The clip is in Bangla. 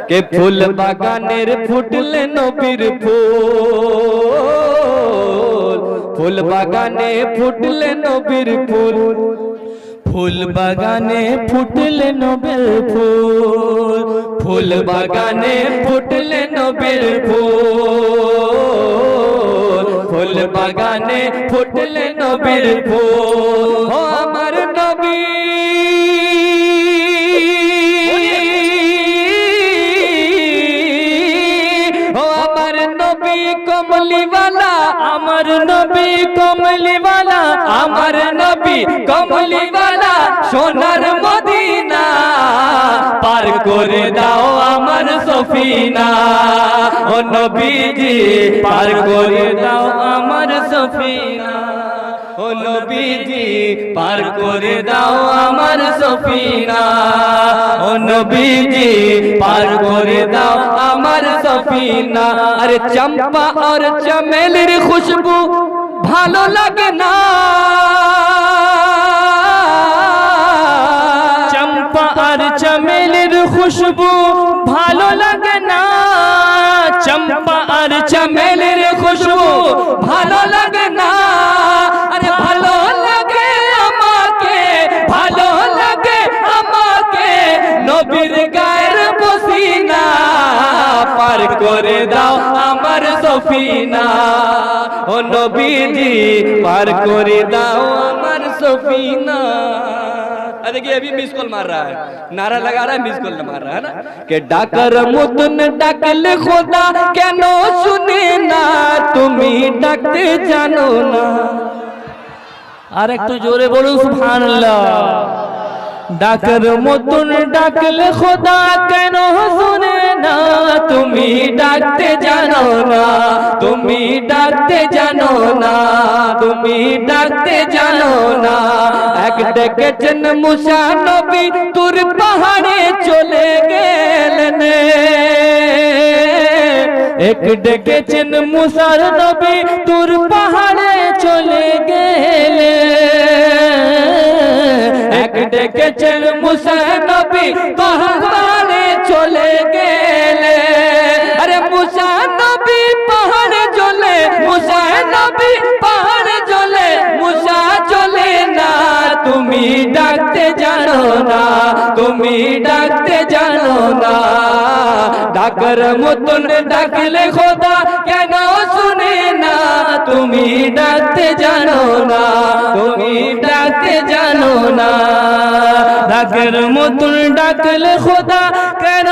কে ফুল বাগানের ফুটলে নবীর ফুল, ফুল বাগানে ফুটলে নবীর ফুল, ফুল বাগানে ফুটলে নবীর ফুল, ফুল বাগানে ফুটলে নবীর ফুল, ফুল বাগানে ফুটলে নবীর ফুল। ও আমার নবী কমলিওয়ালা, আমার নবী কমলিওয়ালা, আমার নবী কমলিওয়ালা, সোনার মদিনা পার করে দাও আমার সফিনা। ও নবীজি পার করে দাও আমার সফিনা, ও নবীজি পার করে দাও আমার সফিনা, ও নবীজি পার করে দাও আমার সফিনা। আরে চম্পা আর চমেলির খুশবু ভালো লাগে না, চম্পা আর চমেলির খুশবু ভালো লাগে না, চম্পা আর চমেলির খুশবু ভালো লাগে না। আরে ভালো লাগে আমাকে, ভালো লাগে আমাকে নবীর গায়ের পসিনা পার করে দাও আমার সফিনা। ও নবীজি পার করে দাও আমার सफीना। देखिए अभी मिस कॉल मार रहा है, नारा लगा रहा है, मिस कॉल मार रहा है ना कि डाकर मुतन डाकल खुदा केनो सुने ना तुमी डाकते जानो ना। আর একটু জোরে বলুন সুবহানাল্লাহ। ডাকর মতন ডাকলে খোদা কেন শুনে না তুমি ডাকতে জানো না, তুমি ডাকতে জানো না, তুমি ডাকতে জানো না। এক ডেকেছেন মুসা নবী তুর পাহাড়ে চলে গেলেন, এক ডেকেছেন মুসা নবী তুর পাহাড়ে চলে গেলেন, এক ডেকেছেন মুসা নবী পাহাড়ে চলে গেলে। আরে মুসা নবী পাহাড়ে চলে, মুসা নবী পাহাড়ে চলে, মুসা চলে না তুমি ডাকতে জানো না, তুমি ডাকতে জানো না। ডাকর মতন ডাকলে খোদা কেন শুনে না তুমি ডাকতে জানো না, তুমি ডাকতে জানো না। ডাকের মতন ডাকলে খোদা কেন